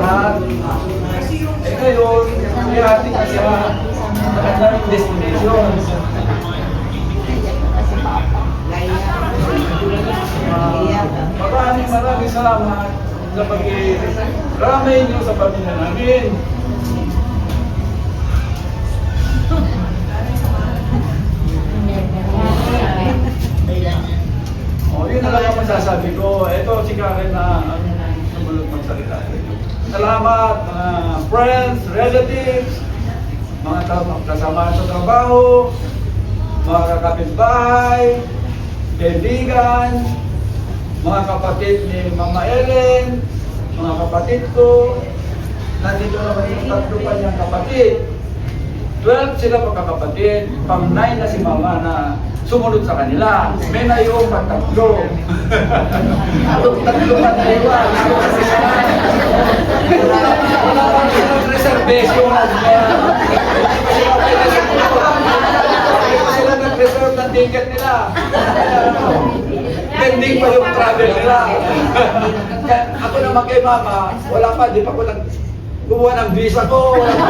lahat. Eh ngayon, may ating kasi magandang destination. Maraming salamat sa pag-ramay niyo sa pamilya namin. Yun na lang ang masasabi ko. Ito si Karen na sumunod magsalita. Salamat mga friends, relatives, mga kasama sa trabaho, mga kakapitbahay, kaibigan, mga kapatid ni Mama Ellen, mga kapatid ko. Nandito naman yung tatlo pa niyang kapatid. 12 sila pagkakapatid, pang 9 na si Mama na sumunod sa kanila. May naiwan pa tatlo. Tatlo pa naiwan. Wala pang silang reservation. Sila nag-reserve ng ticket nila. Pending pa yung travel nila. Ako naman kay Mama, wala pa, di pa ko gumawa ng visa ko, wala pa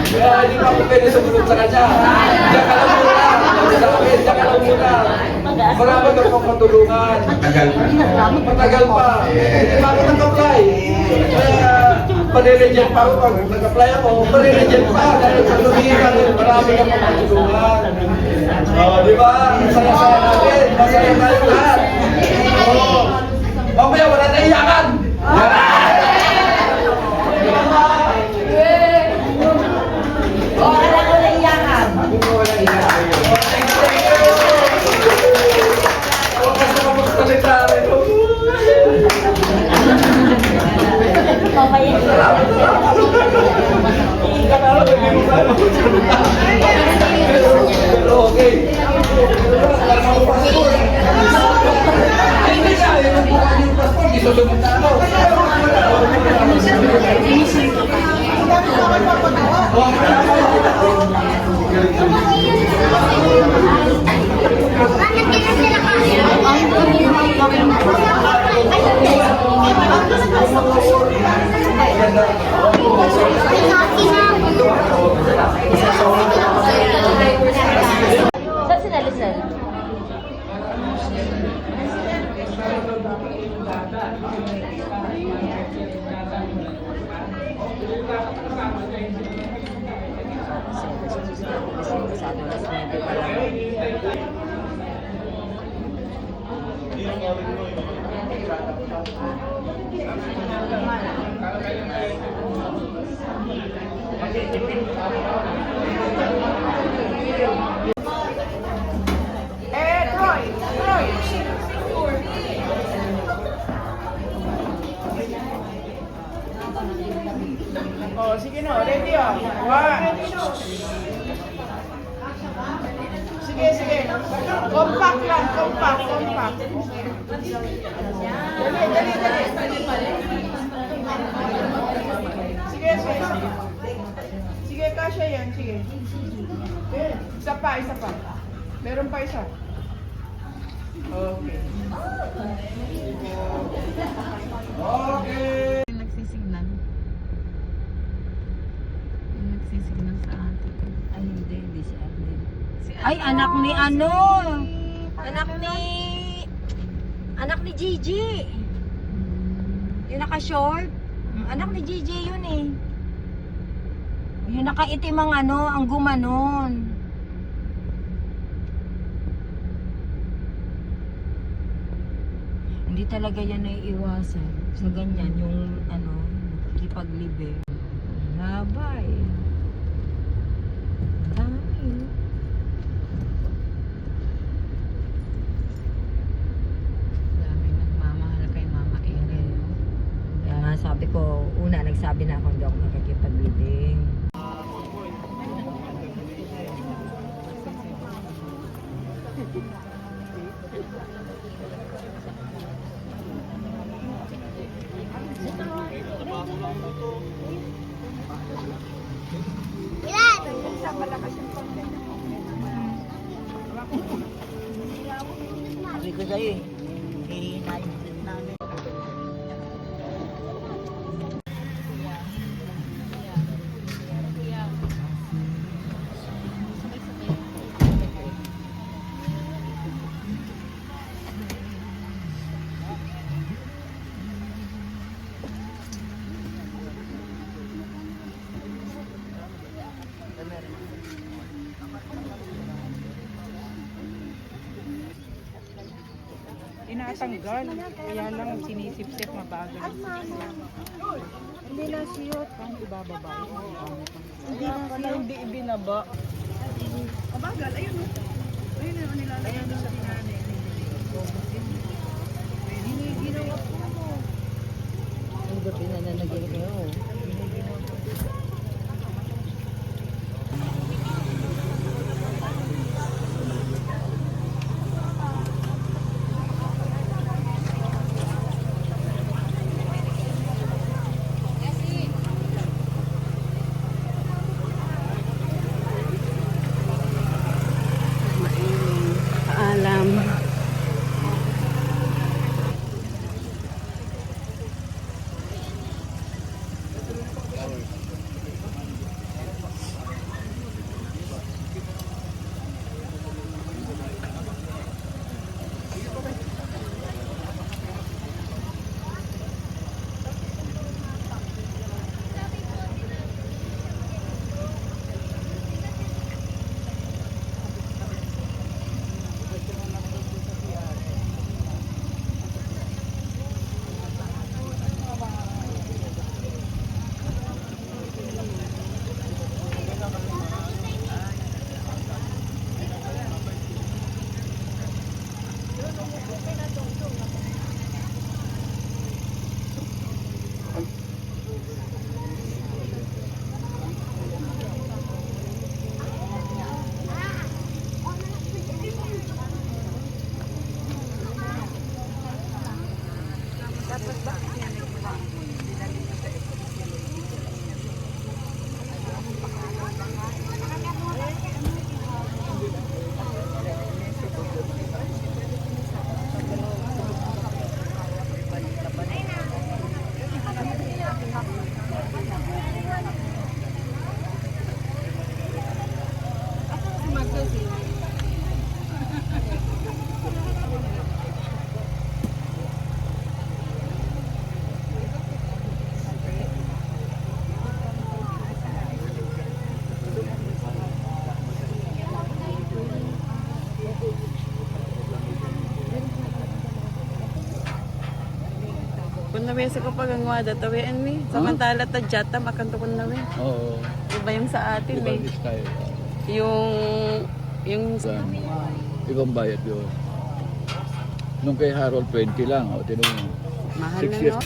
kaya hindi pa ako pwede sumunod sa kanya. Diyan ka lang muna. Diyan ka lang muna. Marami ka pang matulungan. Matagal pa. Hindi pa ako nag-apply. Kaya pare-reject pa ako. Pag nag-apply ako, pare-reject pa. Dahil sa lumihan, marami ka pang matulungan. Di ba? Masaya-saya natin. Masaya tayo lahat. Mamaya wala na iyakan. Saan sila Lizelle? Oh, sige no, ready oh. One. Sige, sige. Compact lang, compact. Dali. Sige. Sige, kasya yan, sige. Isa pa. Meron pa isa. Okay. Okay. Nagsisignan sa atin. Ay, hindi si Arlene. Ay, anak ni ano? Anak ni Gigi. Yung naka-short. Anak ni Gigi yun eh. Yung nakaitim ang ang gumanon. Hindi talaga yan naiiwasan. Sa ganyan, yung kipaglibe. Labay. Dami. Dami nagmamahal kay Mama Ere. Kaya nga sabi ko, nagsabi na ako hindi ako makikipaglibing. Sabi ko sa'yo eh. Hihinayin namin. matanggal. Kaya lang sinisip-sip mabagal. Hindi na siyot. Kung ibababa yun. Hindi na pala hindi ibinaba. Mabagal, ayun o. Ayun o, nilalagyan doon sa tinanay. Hindi ginawa po mo. Ang gabi na nalagyan kayo. Paalam. Kung nawesi ko pag ang wada, tawian mi. Samantala ta jata makanto kun nawe. Oo. Iba yung sa atin eh. Ibang style. Yung Ibang bayad yun. Nung kay Harold 20 lang. O, tinong mahal 6 na years. no?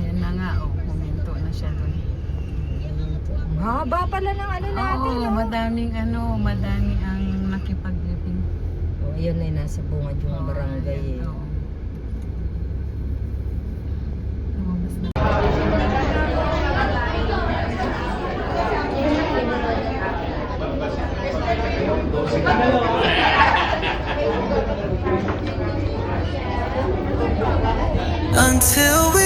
Ayan na nga, oh, puminto na siya doon. Haba pala ng ano natin. Oo, madaming madami ang nakipag-living. Oh, yun ay nasa bungad yung barangay eh. Oo. Lumabas na. Until we